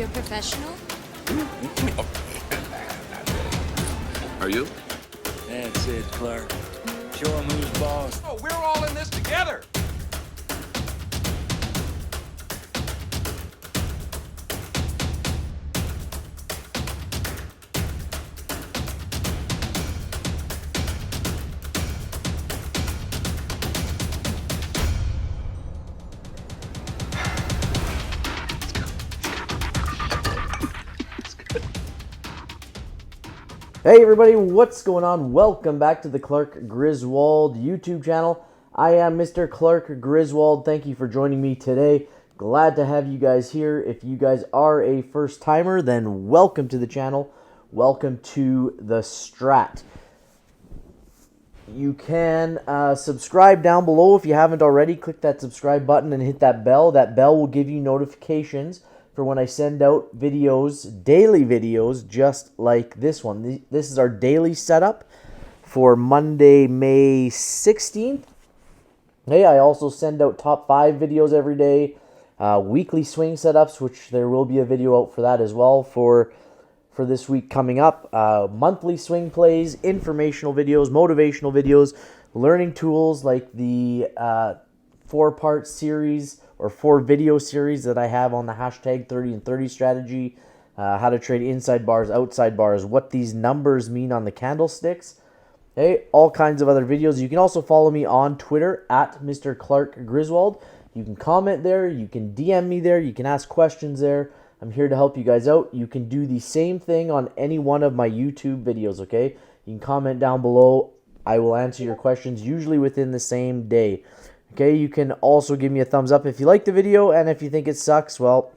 you're a professional? Are you? That's it, Clark. Show him who's boss. Oh, we're all in this together. Hey everybody, what's going on? Welcome back to the Clark Griswold YouTube channel. I am Mr. Clark Griswold. Thank you for joining me today. Glad to have you guys here. If you guys are a first timer, then welcome to the channel. Welcome to the Strat. You can subscribe down below if you haven't already. Click that subscribe button and hit that bell. That bell will give you notifications for when I send out videos, daily videos, just like this one. This is our daily setup for Monday, May 16th. Hey, I also send out top 5 videos every day, weekly swing setups, which there will be a video out for that as well for this week coming up. Monthly swing plays, informational videos, motivational videos, learning tools like the 4-part series or 4-video series that I have on the hashtag 30 and 30 strategy, how to trade inside bars, outside bars, what these numbers mean on the candlesticks, okay, all kinds of other videos. You can also follow me on Twitter at Mr. Clark Griswold. You can comment there, you can DM me there, you can ask questions there. I'm here to help you guys out. You can do the same thing on any one of my YouTube videos, okay? You can comment down below. I will answer your questions usually within the same day. Okay, you can also give me a thumbs up if you like the video, and if you think it sucks, well,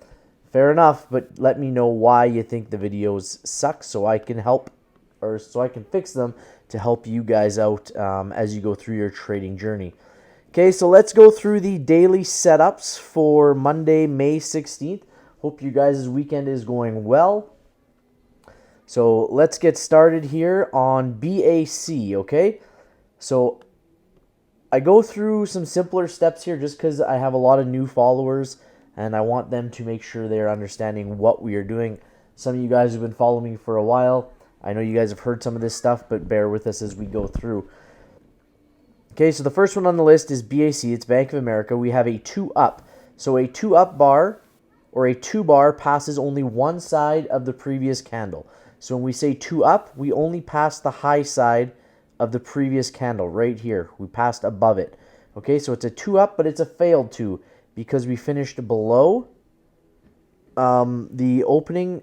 fair enough, but let me know why you think the videos suck so I can help, or so I can fix them to help you guys out as you go through your trading journey. Okay, so let's go through the daily setups for Monday, May 16th. Hope you guys' weekend is going well. So let's get started here on BAC, okay? So I go through some simpler steps here just because I have a lot of new followers and I want them to make sure they're understanding what we are doing. Some of you guys have been following me for a while. I know you guys have heard some of this stuff, but bear with us as we go through. Okay, so the first one on the list is BAC. It's Bank of America. We have a 2-up. So a 2-up bar or a 2-bar passes only one side of the previous candle. So when we say 2-up, we only pass the high side of the previous candle right here. We passed above it. Okay, so it's a 2-up, but it's a failed 2 because we finished below the opening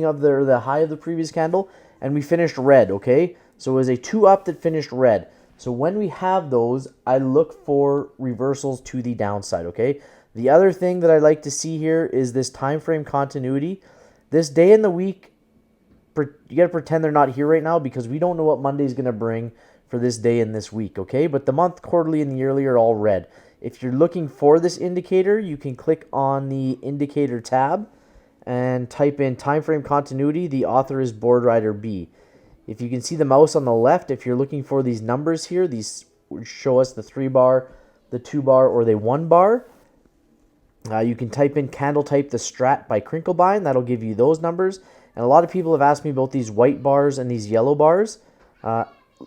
of the high of the previous candle, and we finished red. Okay, so it was a 2-up that finished red. So when we have those, I look for reversals to the downside. Okay, the other thing that I like to see here is this time frame continuity. This day in the week, you got to pretend they're not here right now because we don't know what Monday's going to bring for this day and this week, okay? But the month, quarterly, and the yearly are all red. If you're looking for this indicator, you can click on the indicator tab and type in time frame continuity. The author is Board Rider B. If you can see the mouse on the left, if you're looking for these numbers here, these show us the 3-bar, the 2-bar, or the 1-bar. You can type in candle type the Strat by Crinklebind. That'll give you those numbers. And a lot of people have asked me about these white bars and these yellow bars.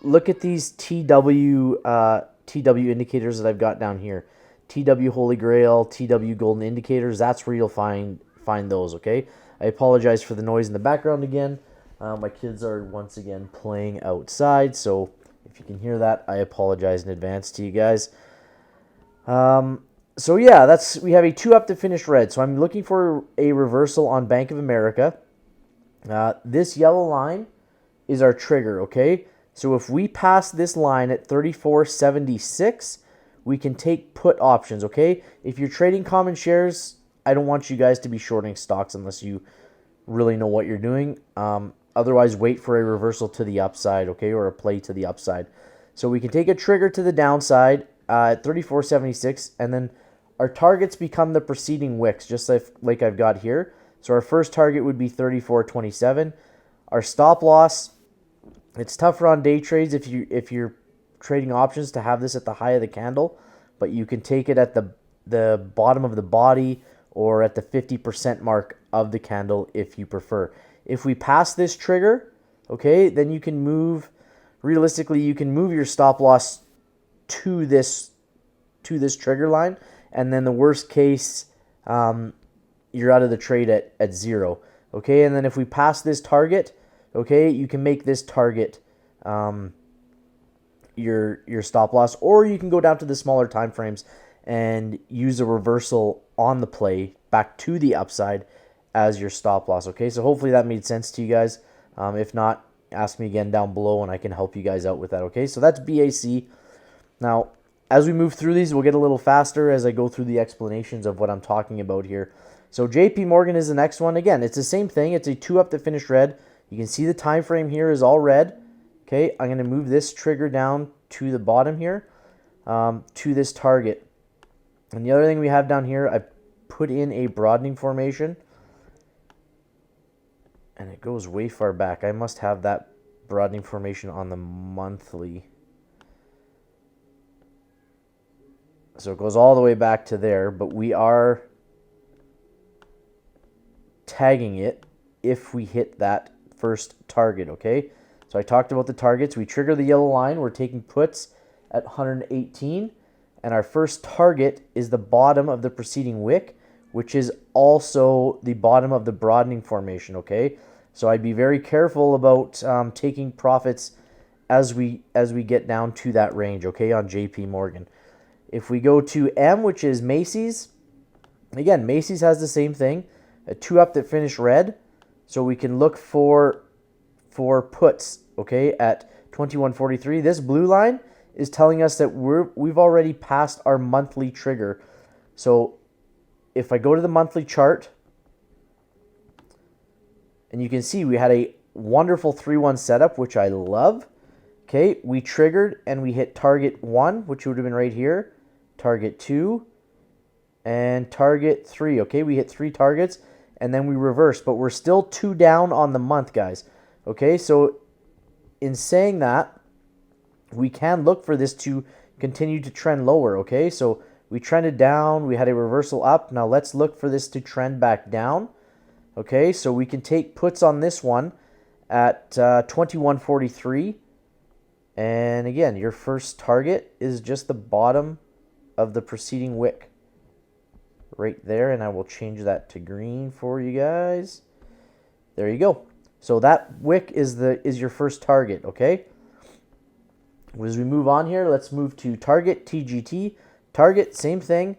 Look at these TW indicators that I've got down here. TW Holy Grail, TW Golden Indicators. That's where you'll find those, okay? I apologize for the noise in the background again. My kids are once again playing outside, so if you can hear that, I apologize in advance to you guys. So yeah, we have a 2-up to finish red. So I'm looking for a reversal on Bank of America. This yellow line is our trigger, okay? So if we pass this line at 34.76, we can take put options, okay? If you're trading common shares, I don't want you guys to be shorting stocks unless you really know what you're doing. Otherwise, wait for a reversal to the upside, okay, or a play to the upside. So we can take a trigger to the downside at 34.76, and then our targets become the preceding wicks, just like I've got here. So our first target would be 34.27. Our stop loss, it's tougher on day trades if you're trading options to have this at the high of the candle, but you can take it at the bottom of the body or at the 50% mark of the candle if you prefer. If we pass this trigger, okay, then you can move, realistically, you can move your stop loss to this trigger line, and then the worst case, you're out of the trade at 0. Okay, and then if we pass this target, okay, you can make this target your stop loss, or you can go down to the smaller time frames and use a reversal on the play back to the upside as your stop loss. Okay, so hopefully that made sense to you guys. If not, ask me again down below and I can help you guys out with that. Okay, so that's BAC. Now, as we move through these, we'll get a little faster as I go through the explanations of what I'm talking about here. So JP Morgan is the next one. Again, it's the same thing. It's a 2-up that finished red. You can see the time frame here is all red. Okay, I'm going to move this trigger down to the bottom here, to this target. And the other thing we have down here, I put in a broadening formation. And it goes way far back. I must have that broadening formation on the monthly. So it goes all the way back to there, but we are tagging it if we hit that first target, okay? So I talked about the targets. We trigger the yellow line. We're taking puts at 118. And our first target is the bottom of the preceding wick, which is also the bottom of the broadening formation, okay? So I'd be very careful about taking profits as we get down to that range, okay, on JP Morgan. If we go to M, which is Macy's, again, Macy's has the same thing, a 2-up that finished red. So we can look for puts, okay, at 21.43. This blue line is telling us that we've already passed our monthly trigger. So if I go to the monthly chart, and you can see we had a wonderful 3-1 setup, which I love. Okay, we triggered and we hit target 1, which would have been right here, target 2, and target 3. Okay, we hit 3 targets, and then we reversed, but we're still 2 down on the month, guys. Okay, so in saying that, we can look for this to continue to trend lower, okay? So we trended down, we had a reversal up. Now let's look for this to trend back down, okay? So we can take puts on this one at 21.43. And again, your first target is just the bottom of the preceding wick right there. And I will change that to green for you guys. There you go. So that wick is your first target, okay? As we move on here, let's move to target, TGT. Target, same thing.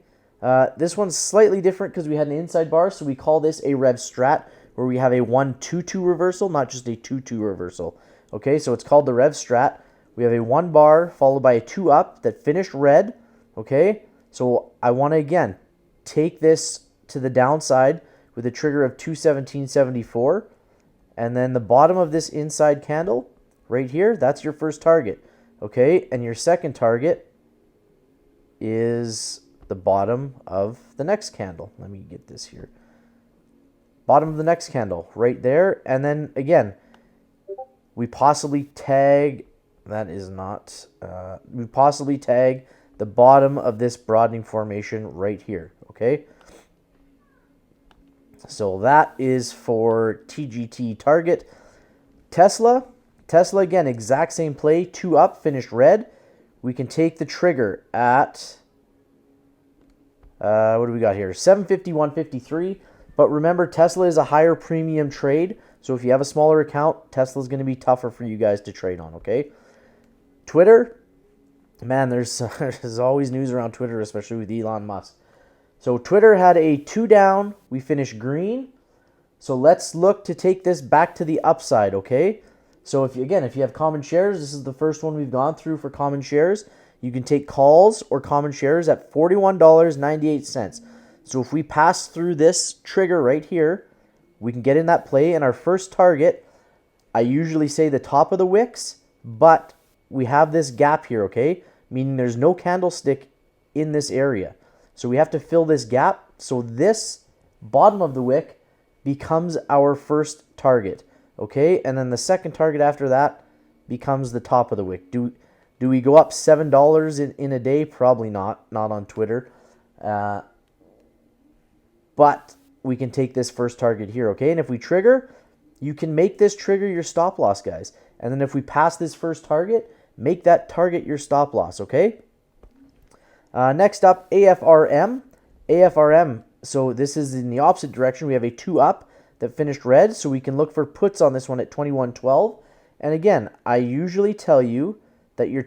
This one's slightly different because we had an inside bar, so we call this a Rev Strat, where we have a 1-2-2 reversal, not just a 2-2 reversal. Okay, so it's called the Rev Strat. We have a 1 bar followed by a 2-up that finished red. Okay, so I want to, again, take this to the downside with a trigger of 217.74. And then the bottom of this inside candle right here, that's your first target. Okay, and your second target is the bottom of the next candle. Let me get this here. Bottom of the next candle right there. And then again, we possibly tag, that is not, we possibly tag the bottom of this broadening formation right here. Okay, so that is for TGT target. Tesla again, exact same play, 2-up, finished red. We can take the trigger at, what do we got here? 751.53. But remember, Tesla is a higher premium trade. So if you have a smaller account, Tesla's going to be tougher for you guys to trade on, okay? Twitter, man, there's always news around Twitter, especially with Elon Musk. So Twitter had a 2 down. We finished green. So let's look to take this back to the upside, okay? So if you have common shares, this is the first one we've gone through for common shares. You can take calls or common shares at $41.98. So if we pass through this trigger right here, we can get in that play. And our first target, I usually say the top of the wicks, but we have this gap here, okay? Meaning there's no candlestick in this area. So we have to fill this gap. So this bottom of the wick becomes our first target. Okay, and then the second target after that becomes the top of the wick. Do we go up $7 in a day? Probably not on Twitter. But we can take this first target here, okay? And if we trigger, you can make this trigger your stop loss, guys. And then if we pass this first target, make that target your stop loss, okay? Next up, AFRM. AFRM, so this is in the opposite direction. We have a 2 up that finished red, so we can look for puts on this one at 21.12. And again, I usually tell you that your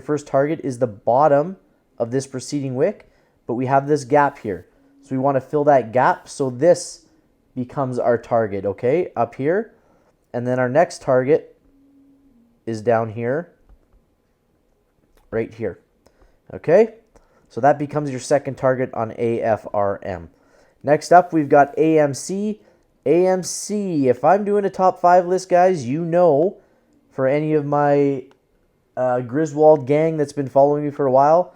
first target is the bottom of this preceding wick, but we have this gap here. So we want to fill that gap, so this becomes our target, okay, up here. And then our next target is down here, right here, okay? So that becomes your second target on AFRM. Next up, we've got AMC. AMC, if I'm doing a top 5 list, guys, you know, for any of my Griswold gang that's been following me for a while,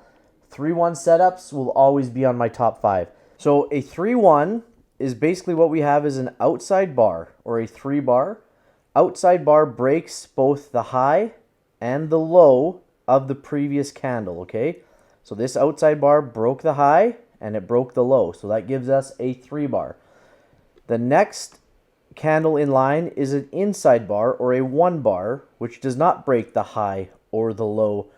3-1 setups will always be on my top 5. So a 3-1 is basically what we have is an outside bar or a 3 bar. Outside bar breaks both the high and the low of the previous candle, okay? So this outside bar broke the high and it broke the low. So that gives us a 3 bar. The next candle in line is an inside bar or a 1 bar, which does not break the high or the low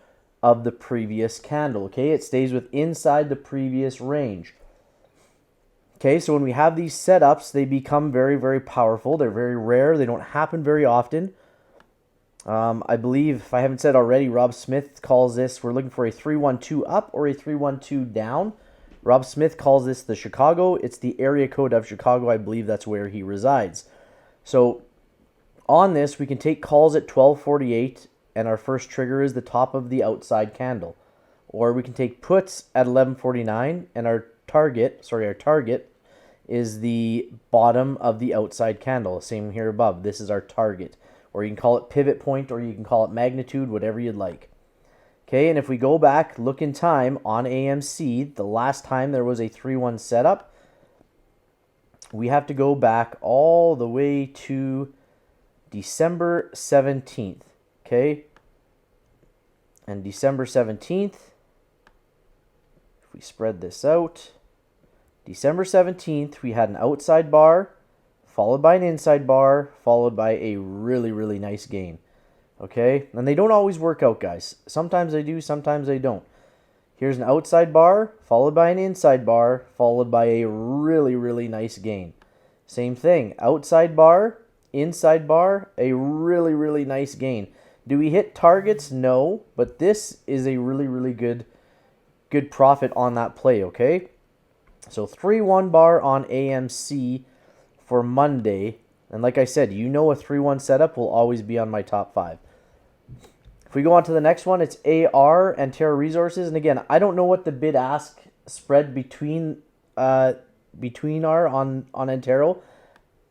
of the previous candle, okay? It stays with inside the previous range. Okay, so when we have these setups, they become very, very powerful. They're very rare. They don't happen very often. I believe, if I haven't said already, Rob Smith calls this, we're looking for a 3-1-2 up or a 3-1-2 down. Rob Smith calls this the Chicago. It's the area code of Chicago. I believe that's where he resides. So on this, we can take calls at 12:48, and our first trigger is the top of the outside candle. Or we can take puts at 11:49, and our target is the bottom of the outside candle. Same here above. This is our target. Or you can call it pivot point, or you can call it magnitude, whatever you'd like. Okay, and if we go back, look in time on AMC, the last time there was a 3-1 setup, we have to go back all the way to December 17th. Okay, and December 17th, if we spread this out, December 17th, we had an outside bar, followed by an inside bar, followed by a really, really nice gain. Okay, and they don't always work out, guys. Sometimes they do, sometimes they don't. Here's an outside bar, followed by an inside bar, followed by a really, really nice gain. Same thing, outside bar, inside bar, a really, really nice gain. Do we hit targets? No, but this is a really, really good profit on that play, okay? So 3-1 bar on AMC for Monday. And like I said, you know a 3-1 setup will always be on my top 5. If we go on to the next one, it's AR, Antero Resources. And again, I don't know what the bid-ask spread between are on Antero.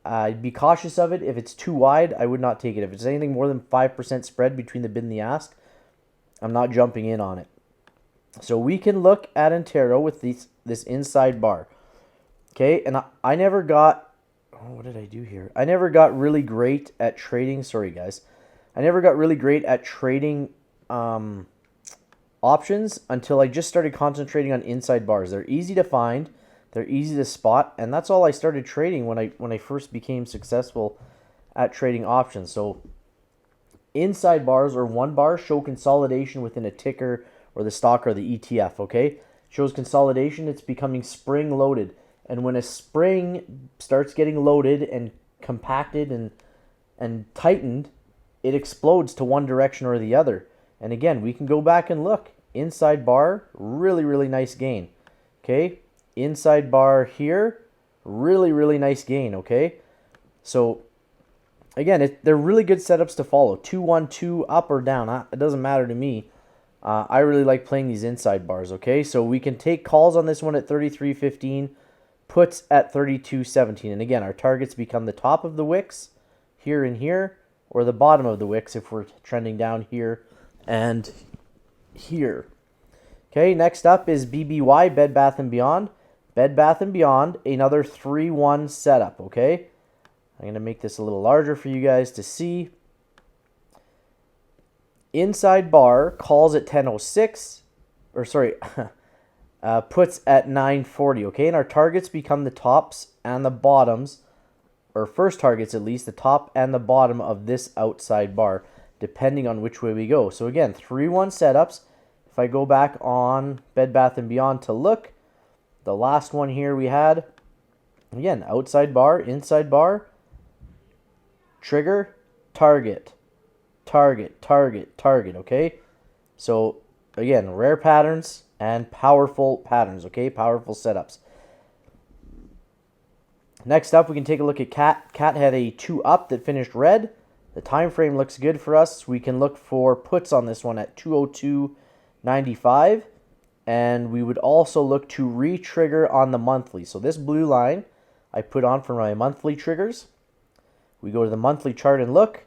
Be cautious of it. If it's too wide, I would not take it. If it's anything more than 5% spread between the bid and the ask, I'm not jumping in on it. So we can look at Antero with this inside bar. Okay, and I never got... Oh, what did I do here? I never got really great at trading. Sorry, guys. I never got really great at trading options until I just started concentrating on inside bars. They're easy to find. They're easy to spot. And that's all I started trading when I first became successful at trading options. So inside bars or 1 bar show consolidation within a ticker or the stock or the ETF, okay? Shows consolidation. It's becoming spring loaded. And when a spring starts getting loaded and compacted and tightened, it explodes to one direction or the other. And again, we can go back and look. Inside bar, really, really nice gain. Okay? Inside bar here, really, really nice gain. Okay? So, again, they're really good setups to follow. 2-1-2 up or down. It doesn't matter to me. I really like playing these inside bars. Okay? So we can take calls on this one at 33.15. Puts at 32.17. And again, our targets become the top of the wicks here and here, or the bottom of the wicks if we're trending down here and here. Okay, next up is BBY, Bed Bath & Beyond. Bed Bath & Beyond, another 3-1 setup, okay? I'm going to make this a little larger for you guys to see. Inside bar calls at 10.06, or sorry, puts at 940, okay? And our targets become the tops and the bottoms, or first targets at least, the top and the bottom of this outside bar, depending on which way we go. So again, 3-1 setups. If I go back on Bed Bath & Beyond to look, the last one here we had, again, outside bar, inside bar, trigger, target, target, target, target, okay? So again, rare patterns and powerful patterns, okay? Powerful setups. Next up, we can take a look at Cat. Cat had a 2-up that finished red. The time frame looks good for us. We can look for puts on this one at 202.95. And we would also look to re-trigger on the monthly. So this blue line I put on for my monthly triggers. We go to the monthly chart and look.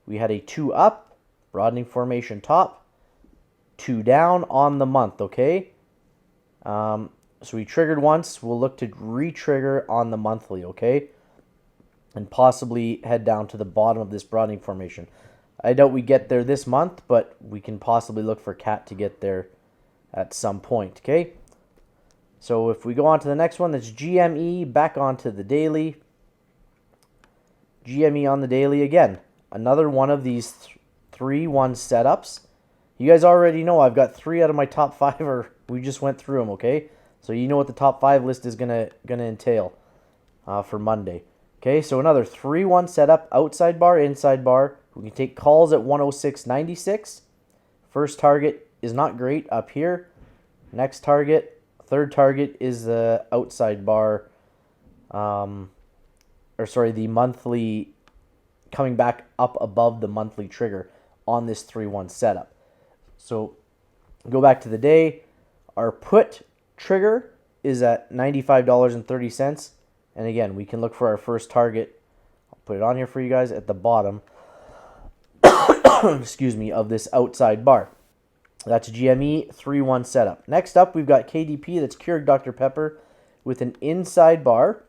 We had a 2-up, broadening formation top, 2 down on the month, okay? So we triggered once. We'll look to re-trigger on the monthly, okay? And possibly head down to the bottom of this broadening formation. I doubt we get there this month, but we can possibly look for Cat to get there at some point, okay? So if we go on to the next one, that's GME, back onto the daily. GME on the daily again. Another one of these 3-1 setups. You guys already know I've got 3 out of my top 5, or we just went through them, okay? So you know what the top 5 list is gonna entail for Monday. Okay, so another 3-1 setup, outside bar, inside bar. We can take calls at 106.96. First target is not great up here. Next target, third target is the outside bar, the monthly, coming back up above the monthly trigger on this 3-1 setup. So go back to the day. Our put trigger is at $95.30. And again, we can look for our first target. I'll put it on here for you guys at the bottom excuse me, of this outside bar. That's GME 3-1 setup. Next up, we've got KDP, that's Keurig Dr. Pepper, with an inside bar.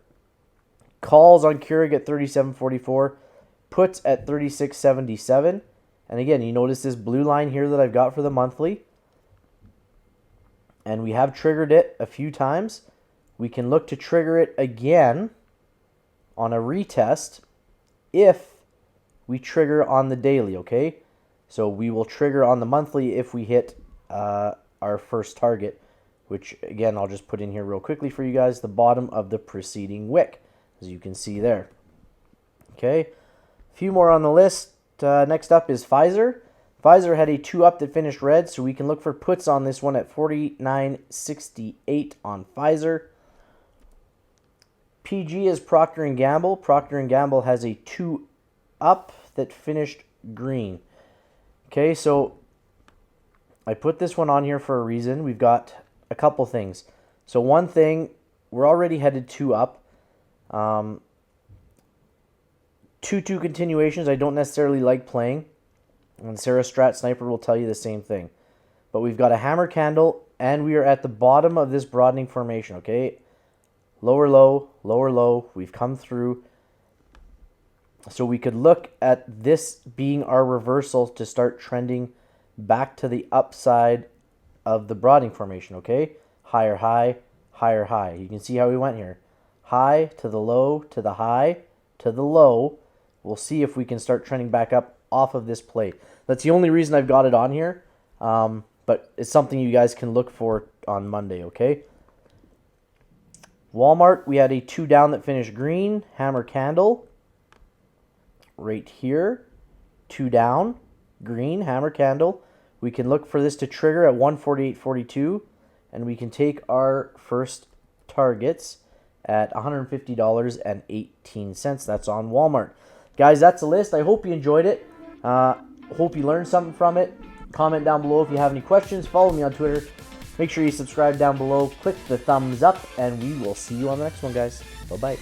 Calls on Keurig at 37.44. Puts at 36.77. And again, you notice this blue line here that I've got for the monthly. And we have triggered it a few times. We can look to trigger it again on a retest if we trigger on the daily, okay? So we will trigger on the monthly if we hit our first target, which again, I'll just put in here real quickly for you guys, the bottom of the preceding wick, as you can see there. Okay, a few more on the list. Next up is Pfizer. Pfizer had a 2-up that finished red, so we can look for puts on this one at 49.68 on Pfizer. PG is Procter & Gamble. Procter & Gamble has a 2-up that finished green. Okay, so I put this one on here for a reason. We've got a couple things. So one thing, we're already headed 2-up. 2-2 continuations I don't necessarily like playing. And Sarah Strat Sniper will tell you the same thing. But we've got a hammer candle, and we are at the bottom of this broadening formation, okay? Lower low, lower low. We've come through. So we could look at this being our reversal to start trending back to the upside of the broadening formation, okay? Higher high, higher high. You can see how we went here. High to the low, to the high, to the low. We'll see if we can start trending back up off of this plate. That's the only reason I've got it on here, but it's something you guys can look for on Monday, okay? Walmart, we had a 2 down that finished green. Hammer candle right here. 2 down, green, hammer candle. We can look for this to trigger at 148.42, and we can take our first targets at $150.18. That's on Walmart. Guys, that's the list. I hope you enjoyed it. Hope you learned something from it. Comment down below if you have any questions. Follow me on Twitter. Make sure you subscribe down below. Click the thumbs up, and we will see you on the next one, guys. Bye-bye.